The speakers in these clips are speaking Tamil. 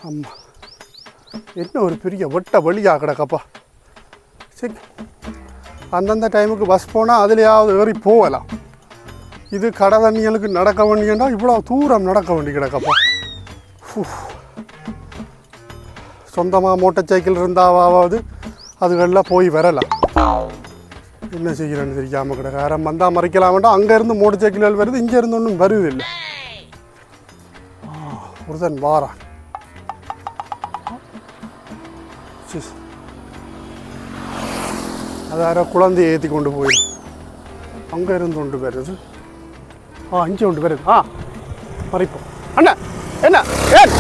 அம்மா என்ன ஒரு பெரிய வெட்ட வழியாக கிடக்கப்பா. சரி, அந்தந்த டைமுக்கு பஸ் போனால் அதுலேயாவது ஏறி போகலாம். இது கடை தண்ணிகளுக்கு நடக்க வேண்டியண்டா இவ்வளோ தூரம் நடக்க வேண்டி கிடக்கப்பா. சொந்தமாக மோட்டார் சைக்கிள் இருந்தாவது அதுகளில் போய் வரலாம். என்ன செய்கிறேன்னு தெரியாமல் கிடக்க. யாரும் வந்தால் மறைக்கலாம் வேண்டாம். அங்கேருந்து மோட்டார் சைக்கிள்கள் வருது, இங்கேருந்து ஒன்றும் வருவதில்லை. ஒருத்தன் வாரான். அது யாரோ குழந்தையை ஏற்றி கொண்டு போயிடும். அங்கே இருந்து கொண்டு வருது. இங்கே கொண்டு வருது. மறைப்போம். அண்ணா என்ன ஏன்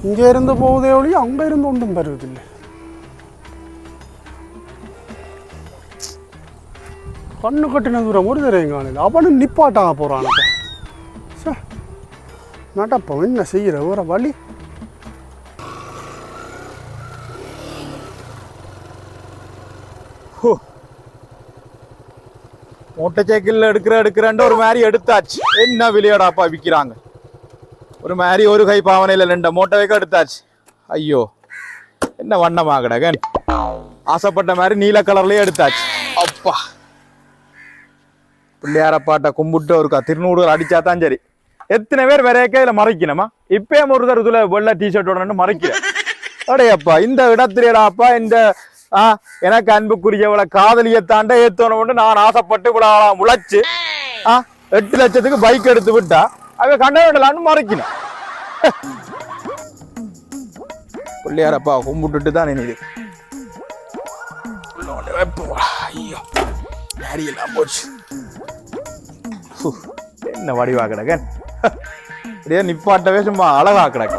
இங்கே இருந்து போவதே ஒழிய அங்கே இருந்து ஒன்றும் வருவதில்லை. கண்ணு கட்டின தூரம் ஒரு தரையும் காணல. அவனும் நிப்பாட்டாக போகிறான். நடப்போம். என்ன செய்கிற ஒரு வழி. மோட்டார் சைக்கிள் எடுக்கிறேன் ஒரு மாதிரி எடுத்தாச்சு. என்ன விளையாடாப்பா விற்கிறாங்க. ஒரு மாதிரி ஒரு கை பாவனையில் 2 மோட்டார் சைக்கிள் எடுத்தாச்சு. ஐயோ என்ன வண்ணமாகடகன். ஆசைப்பட்ட மாதிரி நீல கலர்லயே எடுத்தாச்சு. அப்பா பிள்ளையாரப்பாட்ட கும்பிட்டு ஒரு திருநூறு அடிச்சா தான் சரி. எத்தனை பேர் வரையக்க இதில் மறைக்கணுமா? இப்பயும் ஒரு தருதுல வெள்ளை டிஷர்ட்டோட மறைக்கிறேன். அடையப்பா இந்த இடத்துலடாப்பா இந்த எனக்கு அன்புக்குரியவளை காதலியை தாண்ட ஏத்தோன்னு நான் ஆசைப்பட்டு இவ்வளவு முளைச்சு 8 லட்சத்துக்கு பைக் எடுத்து விட்டா அவ கண்ட விடலான்னு மறைக்கணும். பிள்ளையாரப்பா கும்பிட்டுட்டு தான் நினைது. ஐயோ எல்லாம் போச்சு. என்ன வடிவா கிடக்கன். அப்படியே நிப்பாட்டவே சும்மா அழகா கிடக்க.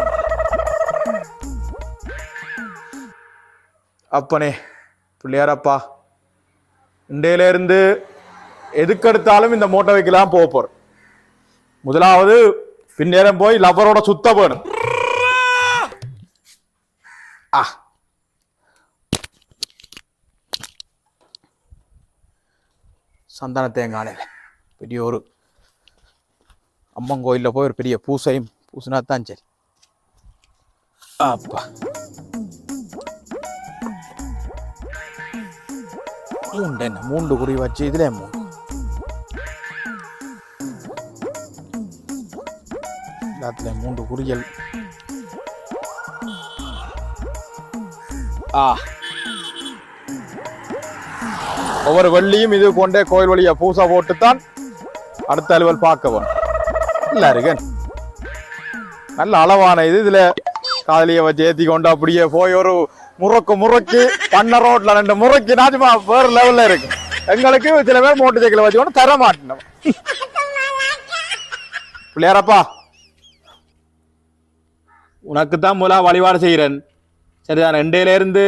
அப்பனே பிள்ளையாரப்பா இண்டையில இருந்து எதுக்கெடுத்தாலும் இந்த மோட்டார் சைக்கிள் போக போறேன். முதலாவது பின்னேரம் போய் லவரோட சுத்த போகணும். சந்தன தேங்காயில் பெரிய ஒரு அம்மன் கோயிலில் போய் ஒரு பெரிய பூசையும் பூசினா தான் சரி. அப்பா மூண்டு குறி வச்சு இதுல 3 எல்லாத்துல 3 குறிகள். ஒவ்வொரு வெள்ளியும் இது கொண்டே கோயில் வழியா பூசா போட்டுத்தான் அடுத்த அலுவல் பார்க்க வேணும். இல்ல இருக்கேன் நல்ல அளவான இதுல காதலிய வச்சு ஏத்தி கொண்டு அப்படியே போய் ஒரு முறுக்கு பண்ண ரோட்ல 2 முறுக்கு நாச்சுமா வேற லெவல்ல இருக்கு. எங்களுக்கு சில பேர் மோட்டர் சைக்கிள் வச்சு கொண்டு தர மாட்டேன். பிள்ளையாரப்பா உனக்கு தான் மூலா வழிபாடு செய்கிறேன். சரிதான். 2ல இருந்து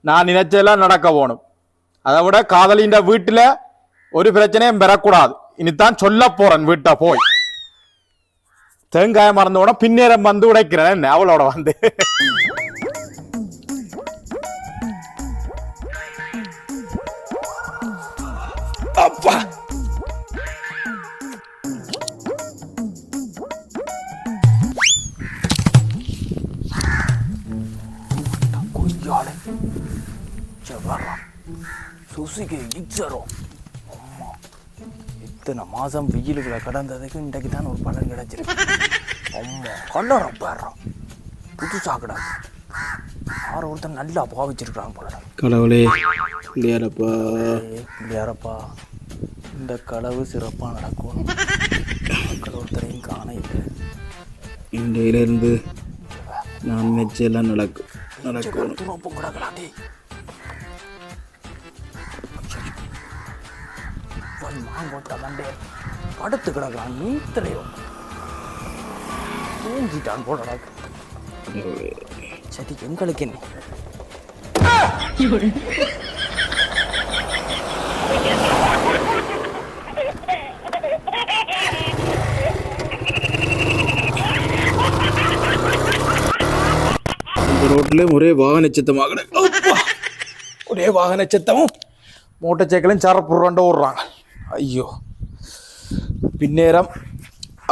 நான் நினைச்செல்லாம் நடக்க போகணும். அதை விட காதலின்ற வீட்டுல ஒரு பிரச்சனையும் பெறக்கூடாது. இனித்தான் சொல்ல போறேன். வீட்டை போய் தேங்காய மறந்தோட பின்னேரம் வந்து உடைக்கிறேன் அவளோட வந்து. அப்பா இத்தனை மாசம் வெயிலுக்குள்ள கடந்ததுக்கு இன்றைக்கு தான் ஒரு பலன் கிடைச்சிருக்கு. அம்மா கல்லறம் பாடுறோம் புதுசா கிடாது. யார ஒருத்தர் நல்லா பாவிச்சிருக்கிறாங்க போல. கடவுளே பிள்ளையாரப்பா இந்த களவு சிறப்பாக நடக்கும். மக்கள் ஒருத்தரையும் காண இல்லை. இன்றையிலிருந்து நான் நிச்சயம் நடக்கும். துணப்பும் கிடக்கலாண்டி மாங்கோட்ட மண்டே படுத்து கிடக்கலாம். நீத்திரையோ தூங்கிட்டான் போல நடக்கு. சரி எங்களுக்கு என்ன ரோட்ல ஒரே வாகன சத்தமாக ஒரே வாகன சத்தமும் மோட்டார் சைக்கிளும் சரப்புறாண்ட ஓடுறாங்க. ஐயோ பின்னேரம்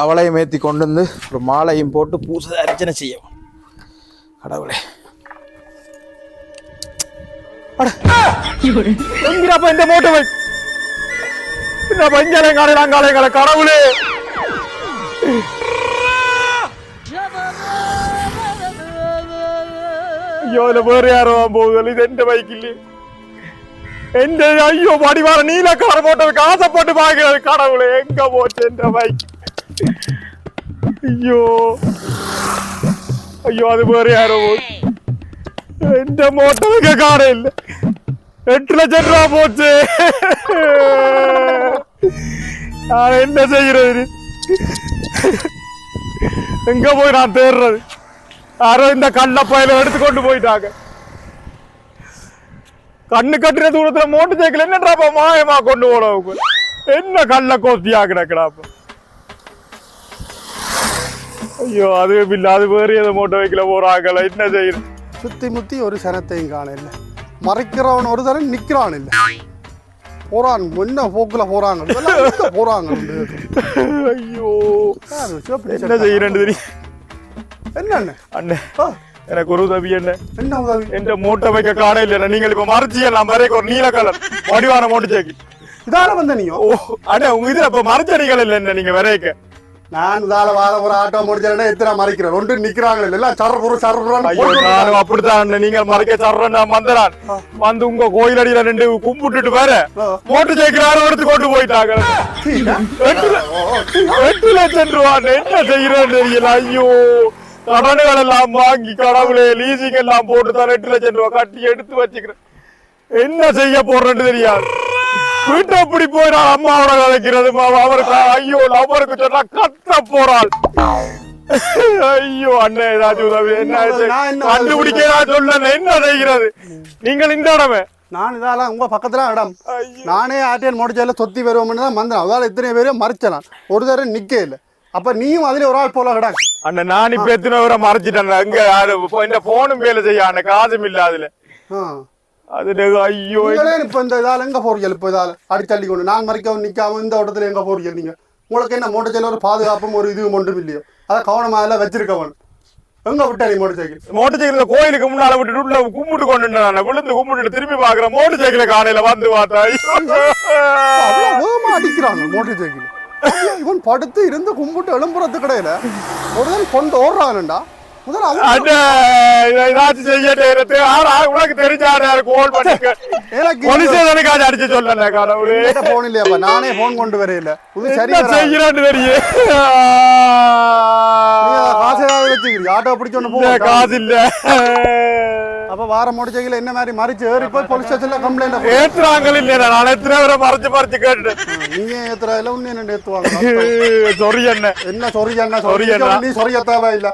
அவளையும் ஏற்றி கொண்டு வந்து ஒரு மாலையும் போட்டு பூசை அர்ச்சனை செய்யவும். கடவுளே எங்கிறப்ப இந்த மோட்டை வை இந்த பஞ்சலை காலையில கடவுளே. ஐயோ இதுல வேற யாரும் போகுது, இது எந்த பைக்கில் எந்த ஐயோ படிவார நீல கார போட்டதுக்கு ஆசைப்பட்டு பாக்குறது. கடவுளே எங்க போச்சு எந்த பைக்? ஐயோ ஐயோ அது வேற யாரோ எந்த மோட்டருக்கு கார இல்லை. 8 லட்சம் ரூபா போச்சு. நான் என்ன செய்யறது? எங்க போய் நான் தேடுறது? யாரோ இந்த கண்ண பயில எடுத்து கொண்டு போயிட்டாங்க. கண்ணு கட்டுற தூரத்துல மோட்டர் சைக்கிள் என்னன்றாப்பா மாயமா கொண்டு போனவங்க என்ன கல்ல கோஸ்தியா கிடக்குறாப்ப. ஐயோ அது இல்ல அது வேற ஏதோ மோட்டர் வைக்கல போறாங்கல்ல, என்ன செய்யறது? சுத்தி முத்தி ஒரு சனத்தையும் காண இல்லை. மறைக்கிறவன் ஒரு தரம் நிக்கிறான் இல்லை, போறான் என்ன போக்குல போறாங்க போறாங்க. ஐயோ என்ன செய்யறேன்னு தெரியும். என்ன அண்ணே எனக்கு ஒரு உதவி என்ன? என்ன உதவி? எந்த மோட்டர் வைக்க காண இல்ல. நீங்கள் இப்ப மறைச்சியெல்லாம் வரைக்கும் ஒரு நீல கலர் வடிவான மோட்டர் சைக்கிள் இதால வந்த நீங்க? அண்ணே உங்க இதுல இப்ப மறைச்சடிகள் இல்ல என்ன நீங்க வரைக்க? நான் இதால வாழ ஒரு ஆட்டோ முடிச்சேன்னா எத்தனை மறைக்கிறேன்? ஒன்று நிக்கிறாங்களே எல்லாம் சர்ற ஐயோ நானும் அப்படித்தான். நீங்க மறைக்க சர்றேன் வந்தறான் வந்து உங்க கோயில் அடியில 2 கும்பிட்டுட்டு வேற மோட்டர் சைக்கிள் யாரும் எடுத்து கொண்டு போயிட்டாங்க. 8 லட்சம் ரூபா என்ன செய்யறேன்னு தெரியல. ஐயோ கடன்கள் எல்லாம் வாங்கி கடவுளே லீசிங் எல்லாம் போட்டு தான் 8 லட்சம் ரூபாய் கட்டி எடுத்து வச்சுக்கிறேன். என்ன செய்ய போறேன்னு தெரியாது. வீட்டை அப்படி போய் நான் அம்மாவோட கலைக்கிறது அவருக்கு. ஐயோ அவருக்கு சொன்னா கத்த போறாள். ஐயோ அண்ணே ஏதாச்சும் உதவி என்ன கண்டுபிடிக்க சொல்ல என்ன செய்கிறது? நீங்கள் இந்த இடமே நான் இதால உங்க பக்கத்துல இடம் நானே ஆட்டியல் முடிச்சால சொத்தி வருவோம்னு தான் வந்தேன். அதால இத்தனை பேரையும் மறைச்சலாம், ஒரு தடவை நிக்க இல்லை. அப்ப நீயும் அதுல ஒரு ஆள் போல கிடாக்கு. அண்ணன் நான் இப்ப எத்தனை பேரை மறைச்சிட்டேன். அங்க இந்த போனும் வேலை செய்ய அண்ணன் காசும் இல்ல அதுல. அது ஐயோ இப்ப இந்த இதால எங்க போறீங்க? இப்ப இதால அடித்தள்ளி கொண்டு நான் மறைக்கவும் நிக்காம இந்த இடத்துல எங்க போறீங்க நீங்க? உங்களுக்கு என்ன மோட்டர் சைக்கிள் ஒரு பாதுகாப்பும் ஒரு இதுவும் ஒன்றும் இல்லையோ? அதை கவனமா எல்லாம் வச்சிருக்கவன். எங்க விட்டாடி மோட்டர் சைக்கிள்? மோட்டர் சைக்கிள் கோயிலுக்கு முன்னால விட்டு உள்ள கும்பிட்டு கொண்டு விழுந்து கும்பிட்டு திரும்பி பாக்குறேன். மோட்டர் சைக்கிளை காலையில வந்து பார்த்தா அடிக்கிறாங்க மோட்டர் சைக்கிள். இவன் படுத்து இருந்து கும்பிட்டு எழும்புறது கிடையில ஒரு நாள் கொண்டு ஓடுறான்டா. உனக்கு தெரிஞ்சாரு கோல் பண்ணிக்க அடிச்சு சொல்ல கடவுளே. போன் இல்லையாப்பா, நானே போன் கொண்டு வரையில செய்யறான்னு தெரியும். ஆட்டோ பிடிச்சு ஒண்ணு போக காசு இல்ல. அப்ப வார முடிச்சைகள் என்ன மாதிரி மறிச்சு ஏறி போய் போலீஸ் ஸ்டேஷன்ல கம்ப்ளைண்ட் ஏத்துறாங்க இல்லையா? நான் எத்தனை பேரை மறைச்சு கேட்டு நீங்க ஏத்துறா இல்ல உன்ன என்ன ஏத்துவாங்க? சொரி என்ன என்ன சொரி என்ன சொரி நீ சொரிய தேவை இல்ல.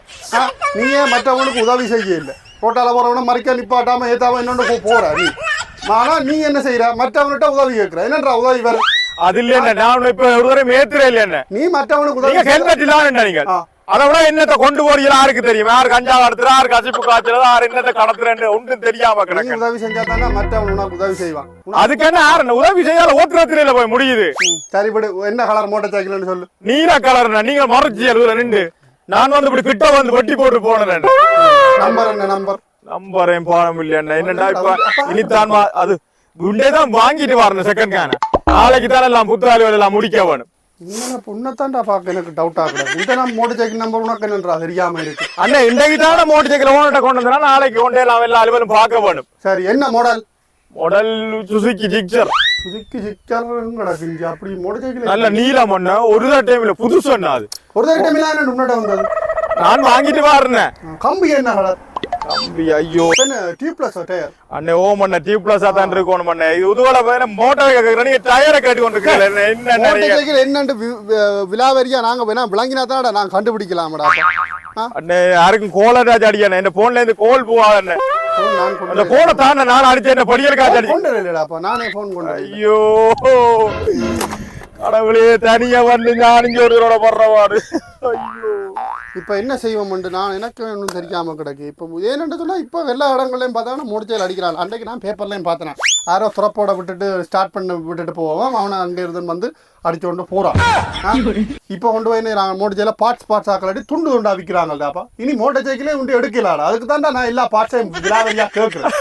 நீயே மற்றவங்களுக்கு உதவி செய்ய இல்ல. ரோட்டால போறவன மறிக்க நிப்பாட்டாம ஏத்தாம என்னொன்று போற நீ. ஆனா நீ என்ன செய்யற? மற்றவன்கிட்ட உதவி கேட்கிற. என்னன்றா உதவி வர? அது இல்ல நான் இப்ப ஒரு தடவை ஏத்துறே இல்ல. நீ மற்றவனுக்கு உதவி ஹெல்மெட் இல்லாம நீங்க அதை விட என்னத்தை கொண்டு போறீங்களா யாருக்கு தெரியும்? யாரு கஞ்சா கடத்துறா, யாரு கசிப்பு காய்ச்சல், யாரு என்னத்தை கடத்துறேன்னு ஒன்றும் தெரியாம கிடக்கு. உதவி செஞ்சா தானே மற்றவன் உனக்கு உதவி செய்வான். அதுக்கு என்ன யாரு உதவி செய்யாத ஓட்டுறதுல போய் முடியுது. சரிபடி என்ன கலர் மோட்டர் சைக்கிள்னு சொல்லு. நீல கலர் நீங்க மறைச்சி எழுதுல நின்று நான் வந்து இப்படி கிட்ட வந்து வெட்டி போட்டு போனேன். நம்பர் என்ன? நம்பரையும் பாடம் இல்ல. என்னடா இப்ப இனித்தான் அது குண்டேதான் வாங்கிட்டு வரணும். செகண்ட் கேன நாளைக்கு தானே எல்லாம் புத்தாலி எல்லாம் முடிக்க வேணும். உன்னதான்டா பாக்க எனக்கு டவுட் ஆகுது. இந்த நம்ம மோட்டர் சைக்கிள் நம்பர் உனக்கு என்னன்றா தெரியாம இருக்கு. அண்ணா இன்றைக்கு தானே மோட்டர் சைக்கிள் ஓனர்ட்ட கொண்டு வந்தா நாளைக்கு கொண்டே எல்லாம் எல்லா அலுவலும் பார்க்க வேணும். சரி என்ன model? Suzuki Gixxer. Suzuki Gixxer கிஞ்சி அப்படி மோட்டர் சைக்கிள் நல்ல நீலம் ஒண்ணு ஒரு டைம்ல புதுசு ஒண்ணு. அது ஒரு டைம்ல முன்னாடி வந்தது நான் வாங்கிட்டு வரேன். கம்பி என்ன கலர் கம்பி? ஐயோ டியூப்லெஸ் டயர் அண்ணே ஓ மண்ண டியூப்லெஸ் தான் இருக்கணும் மண்ணே. இது உதுவல வேற மோட்டார் கேக்குற நீங்க டயரை கேட்டு கொண்டிருக்கீங்க. என்ன மோட்டார் என்னன்னு விலாவரியா நாங்க வேணா விளங்கினா தான் நாங்க கண்டுபிடிக்கலாம்டா. அண்ணே யாருக்கும் கோலராஜ் அடியானே இந்த போன்ல இருந்து கோல் போவானே. அந்த போனை தானே நான் அடிச்சேன். என்ன படியல் காட்சி அடி கொண்டு இல்லடாப்பா, நானே போன் கொண்டு. ஐயோ கடவுளே தனியா வந்து நான் இங்க ஒருவரோட படுறவாடு. ஐயோ இப்ப என்ன செய்வோம்? நான் எனக்கு ஒன்றும் தெரியாம கிடக்கு. இப்போ ஏன்னு சொன்னா இப்ப எல்லா இடங்களையும் பார்த்தாங்கன்னா மூடிச்சல் அடிக்கிறாள். அன்றைக்கு நான் பேப்பர்லையும் பார்த்தேன். யாரோ துறப்போட விட்டுட்டு ஸ்டார்ட் பண்ண விட்டுட்டு போவோம், அவனை அங்கே இருந்து வந்து அடிச்சு கொண்டு போறான். இப்போ கொண்டு போய் நாங்கள் மோட்டர் சைக்கிள் பார்ட்ஸ் ஆக்கலாட்டி துண்டு துண்டா விற்கிறாங்கடாப்பா. இனி மோட்டர் சைக்கிளே உண்டு எடுக்கலாடா. அதுக்கு தான் நான் எல்லா பார்ட்ஸையும் விலாவரியா கேட்குறேன்.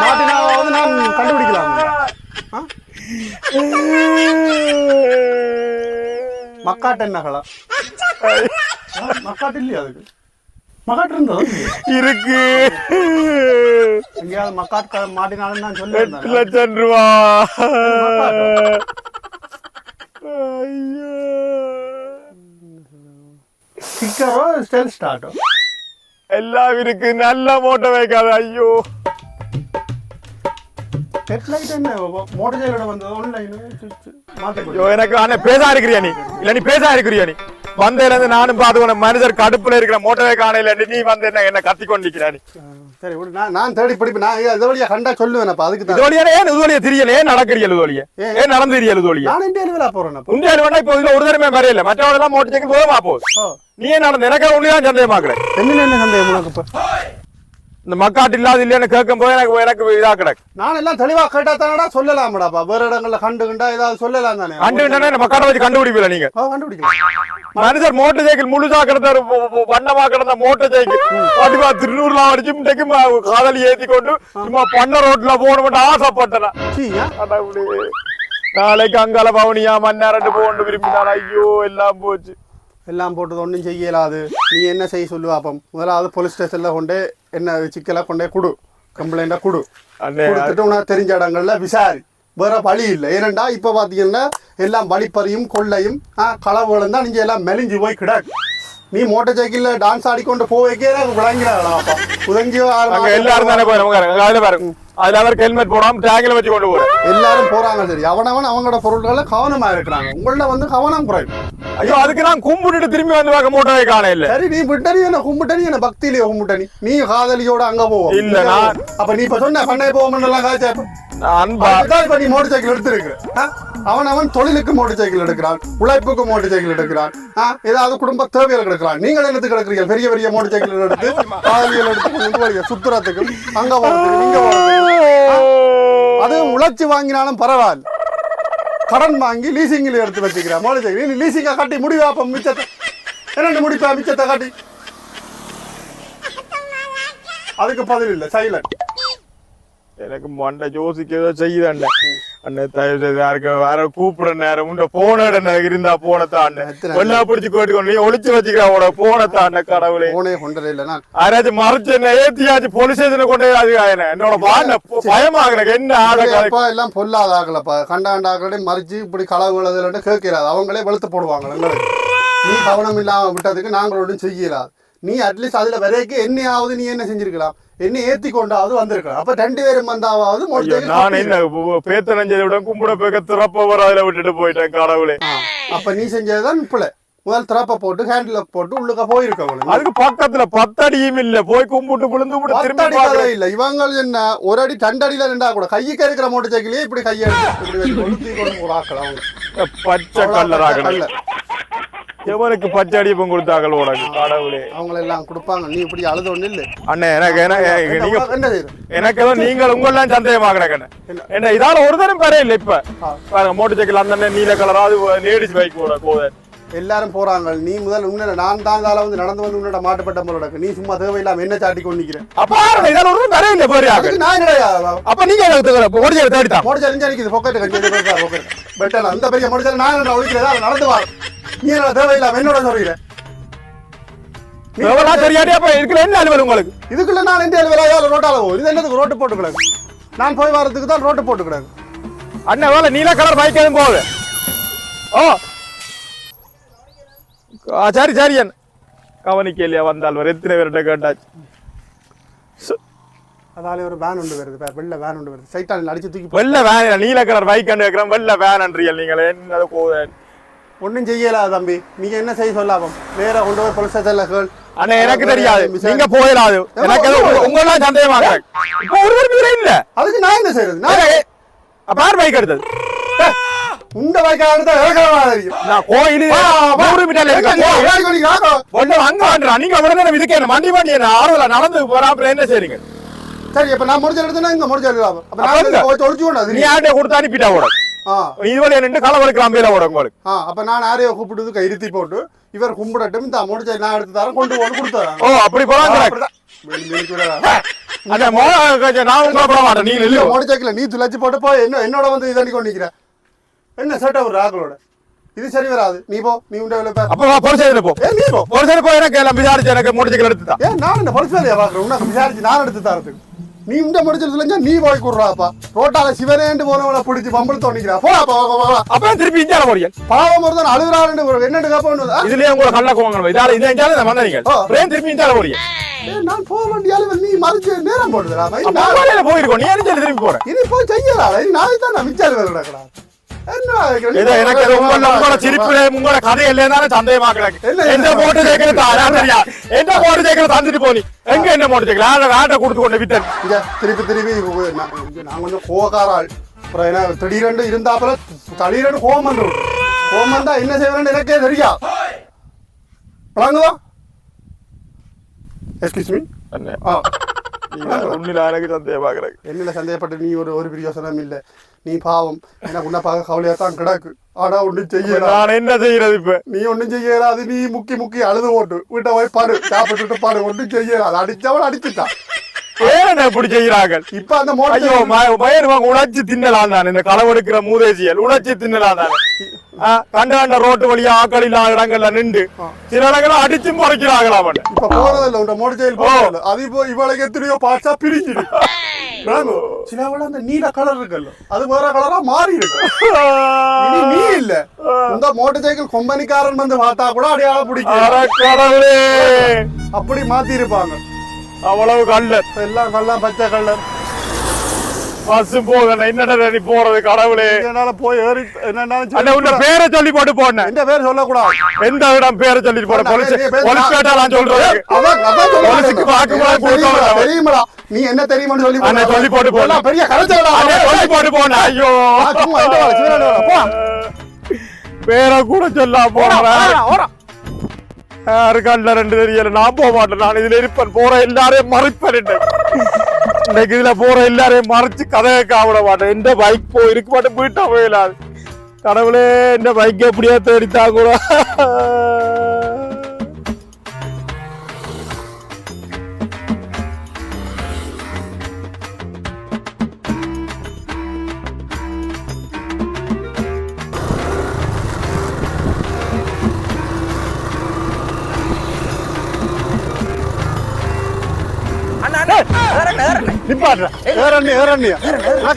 மாட்டினாவது நான் கண்டுபிடிக்கலாம். மக்காட்டு என்னங்களா? மக்காட்டு இல்லையா? அதுக்கு மக்காட்டு இருந்தது இருக்கு. எங்கேயாவது மக்காட்டு மாட்டினாலும் நான் 8 லட்சம் ரூபா. ஸ்டிக்கரோ ஸ்டெல் ஸ்டார்ட்டோ எல்லாம் இருக்கு. நல்ல மோட்டோ வைக்காது. ஐயோ ஹெட்லைட் என்ன மோட்டர் சைக்கிளோட வந்தது ஆன்லைன் மாத்தி. எனக்கு ஆனா பேசா இருக்கிறியா நீ? இல்ல நீ பேசா இருக்கிறியா நீ? வந்ததுல இருந்து நானும் பாத்துக்கணும். மனிதர் கடுப்புல இருக்கிற மோட்டோவே காணல. நீ வந்து என்ன கத்தி கொண்டு நிக்கிறா நீ? சரி விடு, நான் தேடி பிடிப்பேன். நான் இது வழியா கண்டா சொல்லுவேன். அதுக்கு இது வழியா ஏன் இது வழியா தெரியல? ஏன் நடக்கிறீங்க? இது வழியா ஏன் நடந்து தெரியல? இது வழியா நான் இந்தியா வேலை போறேன். உண்டியா வேணா இப்போ இதுல ஒரு தடவை வரையில மற்றவங்க எல்லாம் மோட்டர் சைக்கிள் போகமா போகுது. நீ ஏன் நடந்து? எனக்கு ஒண்ணுதான் சந்தேகமாக்குறேன். என்ன சந்தேகம் உனக்கு? இப்ப இந்த மக்காட்டு இல்லாத இல்லைன்னு கேட்கும் போது எனக்கு இதா கிடக்கு. நான் எல்லாம் தெளிவா கேட்டா தானடா சொல்லலாம்டாப்பா. வேற இடங்கள்ல கண்டுகிண்டா ஏதாவது சொல்லலாம் தானே. கண்டுகிட்டா மக்காட்டை வச்சு கண்டுபிடிப்பீங்க நீங்க? கண்டுபிடிக்கலாம். மனுஷர் மோட்டர் சைக்கிள் முழுசா கிடந்த வண்ணமா கிடந்த மோட்டர் சைக்கிள் பாட்டிமா திருநூறுல அடிச்சு முட்டைக்கு காதலி ஏத்தி கொண்டு சும்மா பண்ண ரோட்ல போகணும் ஆசைப்பட்டேன். நாளைக்கு அங்கால பவனியா மன்னாரண்டு போகணும் விரும்பினான். ஐயோ எல்லாம் போச்சு. எல்லாம் போட்டது ஒன்றும் செய்யலாது. நீ என்ன செய்ய சொல்லுவா? அப்போ முதலாவது போலீஸ் ஸ்டேஷன்ல கொண்டே என்ன சிக்கலா கொண்டே கொடு, கம்ப்ளைண்டா கொடு. கொடுத்துட்டு உனக்கு தெரிஞ்ச இடங்கள்ல விசாரி. வேற வழி இல்லை. ஏனண்டா இப்ப பாத்தீங்கன்னா எல்லாம் வழிப்பறியும் கொள்ளையும் களவுகளும் தான். நீங்க எல்லாம் மெலிஞ்சு போய் கிடாக்கு. நீ மோட்டர் சைக்கிள்ல டான்ஸ் ஆடிக்கொண்டு போவைக்கே விளங்கிறாப்பா. உதங்கியோ எல்லாரும் தானே பாருங்க. அதுல அவர் ஹெல்மெட் போடாம டேங்கில வச்சு கொண்டு போறேன். எல்லாரும் போறாங்க. சரி, அவனவன் அவங்களோட பொருட்கள்ல கவனமா இருக்கிறாங்க. உங்கள வந்து கவனம் குறையும். ஐயோ அதுக்கு நான் கும்பிட்டுட்டு திரும்பி வந்து பார்க்க மோட்டோவை காண இல்ல. சரி நீ விட்டனி என்ன கும்பிட்டனி என்ன பக்தியிலேயே கும்பிட்டனி. நீ காதலியோட அங்க போவோம் இல்ல. நான் அப்ப நீ இப்ப சொன்ன பண்ணை போவோம்னு எல்லாம் காய்ச்சா நீ மோட்டர் சைக்கிள் எடுத்திருக்க. அவன் தொழிலுக்கு மோட்டர் சைக்கிள் எடுக்கிறான், உழைப்புக்கு மோட்டர் சைக்கிள் எடுக்கிறான், ஏதாவது குடும்ப தேவைகள் எடுக்கிறான். நீங்கள் என்னத்து கிடக்குறீங்க? பெரிய பெரிய மோட்டர் சைக்கிள் எடுத்து காதலிகள் எடுத்து சுத்துறதுக்கு அங்க போறதுக்கு இங்க போறதுக்கு. அதுவும் உழைச்சு வாங்கினாலும் பரவாயில்ல. கடன் வாங்கி லீசிங்கில் எடுத்து வச்சுக்கிறேன் மோட்டர் சைக்கிள். நீ லீசிங்கா காட்டி முடிவா? அப்ப மிச்சத்தை என்ன முடிப்பா? மிச்சத்தை காட்டி அதுக்கு பதில் இல்லை. சைலண்ட். எனக்கு மண்டை யோசிக்க செய்யுதாண்ட அண்ணே. தயவு செய்து யாருக்கு வேற கூப்பிட நேரம் உண்ட போன இடம் இருந்தா போனத்தான் ஒன்னா பிடிச்சு கேட்டுக்கொண்டு நீ ஒளிச்சு வச்சுக்கிறா போனத்தான். கடவுளே போனே கொண்டதே இல்லை. நான் யாராச்சும் மறைச்சு என்ன ஏத்தியாச்சு போலீஸ் ஸ்டேஷனை கொண்டே என்னோட பாண்ட பயமாகல. என்ன ஆகப்பா எல்லாம் பொல்லாத ஆகலப்பா. கண்டாண்டாக்களே மறைச்சு இப்படி களவு கேட்கிறாது. அவங்களே வெளுத்து போடுவாங்க. நீ கவனம் இல்லாம விட்டதுக்கு நாங்களோட செய்யலாது. நீ அட்லீஸ்ட் அதுல வரைக்கும் என்னையாவது நீ என்ன செஞ்சிருக்கலாம்? என்ன ஏத்தி கொண்டாவது வந்திருக்கலாம். அப்ப 2 பேரும் வந்தாவது நான் என்ன பேத்தனஞ்சதை விட கும்பிட போய் திறப்ப வர அதுல விட்டுட்டு போயிட்டேன். கடவுளே அப்ப நீ செஞ்சதுதான் இப்ப முதல் திறப்ப போட்டு ஹேண்டில் போட்டு உள்ளுக்க போயிருக்க. அதுக்கு பக்கத்துல 10 அடியும் இல்ல. போய் கும்பிட்டு விழுந்து இல்ல. இவங்க என்ன ஒரு அடி 2 அடியில ரெண்டா கூட கைக்கு இருக்கிற மோட்டர் சைக்கிளே இப்படி கையை பச்சை கல்லராக எவனுக்கு பச்சை அடிப்பம் கொடுத்தார்கள் உனக்கு? கடவுளே அவங்க எல்லாம் கொடுப்பாங்க. நீ இப்படி அழுத ஒண்ணு இல்ல அண்ணே. எனக்கு நீங்கள் உங்களெல்லாம் சந்தேகமாக என்ன இதால ஒரு தரம் பெற இல்லை. இப்ப மோட்டர் சைக்கிள் அந்த நீல கலராது லேடிஸ் பைக் போத எல்லாரும் போறாங்க. நீ முதல் உன்ன நான் தான் வந்து நடந்து வந்து உன்னோட மாட்டுப்பட்ட முறை நீ சும்மா தேவையில்லாம என்ன சாட்டி கொண்டு நிக்கிறேன். அப்ப நீங்க அந்த பெரிய மோட்டர் நான் ஒழிக்கிறதா நடந்து வா. நீ தேவையில்லாம என்னோட சொல்றீங்க. உங்களுக்கு இதுக்குள்ள நான் எந்த வேலையால ரோட்டால போகும். இது என்னதுக்கு ரோட்டு போட்டு கிடக்கு? நான் போய் வரதுக்கு தான் ரோட்டு போட்டு கிடக்கு. அண்ணா வேலை நீல கலர் பைக் எதுவும் போகுது. ஓ சரி சரி அண்ணா கவனிக்கலையா வந்தால் வர எத்தனை பேர்கிட்ட கேட்டாச்சு. அதால ஒரு வேன் ஒன்று வருது. வெள்ள வேன் ஒன்று வருது. சைட்டானில் அடிச்சு தூக்கி வெள்ள வேன் நீல கலர் பைக் கேட்கிறேன். வெள்ள வேன் அன்றியல் நீங்கள் என்ன போகுது? ஒன்னும் செய்யல தம்பி. நீங்க என்ன செய்ய சொல்லாம வேற கொண்டு போய் போலீஸ் ஸ்டேஷன்ல கேள். அண்ணா எனக்கு தெரியாது. நீங்க போயிடாது. எனக்கு உங்களெல்லாம் சந்தேகமாக இப்போ ஒரு இல்ல. அதுக்கு நான் என்ன செய்யறது? பார் பைக் எடுத்தது உண்ட பைக் எடுத்தா நான் கோயில் 100 மீட்டர்ல இருக்க அங்க வாண்டா. நீங்க உடனே இதுக்கு என்ன மண்டி பண்ணி ஆறுதலா நடந்து போறாப்புல என்ன செய்றீங்க? சரி அப்ப நான் முடிச்ச எடுத்தேன்னா இங்க முடிச்ச எடுக்கலாம் அப்ப நான் ஒழிச்சு கொண்டாது நீ யார்கிட்ட கொடுத்து அனுப்பிட்டா கூட இது வழியா நின்று களவெடுக்கலாம் மேல ஓட உங்களுக்கு அப்ப நான் யாரையோ கூப்பிட்டு கையிருத்தி போட்டு இவர் கும்பிடட்டும் இந்த முடிச்ச நான் எடுத்து தரேன் கொண்டு போட்டு கொடுத்தாங்க ஓ அப்படி போலாம் முடிச்சக்கல நீ துளைச்சு போட்டு போய் என்னோட வந்து இதண்ணி கொண்டு நிக்கிற என்ன சேட்டா ஒரு ஆக்களோட இது சரி வராது நீ போ நீ உண்ட அப்ப பொலிசேல போ நீ போ பொலிசேல போ எனக்கு எல்லாம் விசாரிச்சு எனக்கு முடிச்சுக்கல எடுத்துதா நான் இந்த பொலிஸ் வேலையை பாக்குறேன் உனக்கு விசாரிச்சு நான் எடுத்து தரதுக்கு நீ உண்ட முடிச்சதுல நீ போய் குடுறாப்பா ரோட்டால சிவனேண்டு போனவனை பிடிச்சி பம்பள் தோணிக்கிறா போடாப்பா அப்ப திருப்பி இஞ்சால போறீங்க பாவம் ஒருத்தன் அழுகுறாரு என்னண்டு கேப்பா இதுலயே உங்களை கள்ள கோவங்க இதால இந்த இஞ்சால வந்தீங்க திருப்பி இஞ்சால போறீங்க நான் போக வேண்டியால நீ மறிச்சு நேரம் போடுறா போயிருக்கோம் நீ என்ன திருப்பி போற இனி போய் செய்யலாம் நாளைக்கு தான் நான் மிச்சாரு வேலை நடக்கிறேன் உங்களோட கதை இல்லைனாலும் சந்தேகமா கிடக்கு எந்த மோட்டர் சைக்கிள் தாரியா எந்த மோட்டர் சைக்கிள் தந்துட்டு போனி எங்க என்ன மோட்டர் சைக்கிள் ஆட்டை கொடுத்து கொண்டு விட்டேன் திருப்பி நான் கொஞ்சம் கோகாராள் அப்புறம் என்ன திடீரென்று இருந்தாப்புல திடீரென்று கோவம் வந்துடும் கோவம் வந்தா என்ன செய்வேன்னு எனக்கே தெரியா வழங்குவா எக்ஸ்கியூஸ் மீ என்னில சந்தேகப்பட்டு நீ ஒரு பிரயோசனம் இல்லை நீ பாவம் எனக்கு உன்ன பார்க்க கவலையா தான் கிடக்கு ஆனா ஒண்ணும் செய்யல நான் என்ன செய்யறது இப்ப நீ ஒண்ணும் செய்யறாது நீ முக்கி அழுது போட்டு வீட்டை போய் பாரு சாப்பிட்டுட்டு பாரு ஒண்ணும் செய்யறாது அடிச்சவன் அடிச்சுட்டான் இப்படி செய்யறாங்க இப்ப அந்த பயிர் வாங்க உழைச்சு தின்னலாம் தான் இந்த களவெடுக்கிற மூதேசியல் உழைச்சு தின்னலாம் தான் கண்ட ரோட்டு வழியா ஆக்கள் இல்லாத இடங்கள்ல நின்று சில இடங்களை அடிச்சு முறைக்கிறாங்களா அவன் இப்ப போறதில்ல உண்ட மோட்டர் சைக்கிள் போறதில்ல அது இப்போ இவளுக்கு எத்தனையோ பாட்சா பிரிஞ்சிடு சில அந்த நீல கலர் இருக்குல்ல அது வேற கலரா மாறி இருக்கு நீ இல்ல இந்த மோட்டர் சைக்கிள் கம்பெனிக்காரன் வந்து பார்த்தா கூட அடையாளம் பிடிக்கும் அப்படி மாத்தி இருப்பாங்க அவ்வளவு கல்லர் எல்லாம் கல்லாம் பச்சை கல்லர் பஸ் போக என்னடா நீ போறது கடவுளே என்னால போய் ஏறி உன்ன பேரை சொல்லி போட்டு போன இந்த பேர் சொல்லக்கூடாது எந்த இடம் பேரை சொல்லி போட போலீஸ் கேட்டாலாம் சொல்றேன் தெரியுமா நீ என்ன தெரியுமான்னு சொல்லி போட்டு போன பெரிய கரைச்சலா சொல்லி போட்டு போன ஐயோ பேரை கூட சொல்ல போறேன் யாருக்கல்ல ரெண்டு தெரியல நான் போக மாட்டேன் நான் இதுல இருப்பேன் போற எல்லாரையும் மறைப்பேன் இன்னைக்கு இதுல போற எல்லாரையும் மறைச்சு கதையை காவிட மாட்டேன் எந்த பைக் போயிருக்க மாட்டேன் போயிட்டா போயிடாது கடவுளே இந்த பைக் எப்படியா தேடித்தா கூட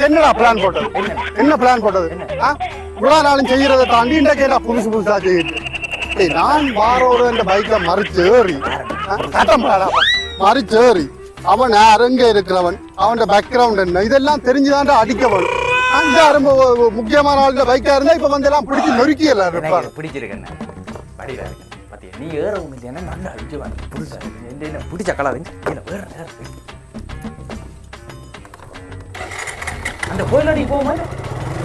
என்னடா பிளான் போட்டது என்ன பிளான் போட்டது இவ்வளவு நாளும் செய்யறதை தாண்டி இந்த புதுசு புதுசா செய்யிட்டு நான் வாரோட இந்த பைக்ல மறிச்சு ஏறி அவன் அரங்க இருக்கிறவன் அவன் பேக்ரவுண்ட் என்ன இதெல்லாம் தெரிஞ்சுதான் அடிக்கவன் அந்த ரொம்ப முக்கியமான ஆளுங்க பைக்கா இருந்தா இப்ப வந்து எல்லாம் பிடிச்சி நொறுக்கி எல்லாம் இருப்பாங்க பிடிச்சிருக்கேன் நீ ஏற உனக்கு நல்லா அழிச்சு வாங்க புதுசா என்ன பிடிச்ச கலர் வேற அந்த கோயிலாடி போமா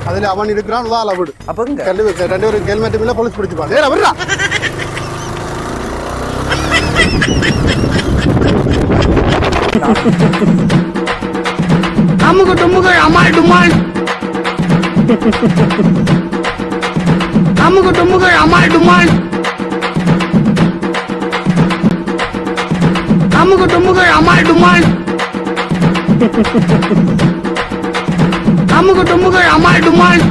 அதுல அவன் இருக்கிறான் வாழ விடு அப்ப ரெண்டு பேரும் ஹெல்மெட் மேல போலீஸ் பிடிச்சுப்பாங்க ஏற விடுறா அமுகு டுமுகு அமால் டுமால் அமுகு டுமுகு அமால் டுமால் அமுகு டுமுகு அமால் டுமால் அமுகு டுமுகு அமால் டுமால்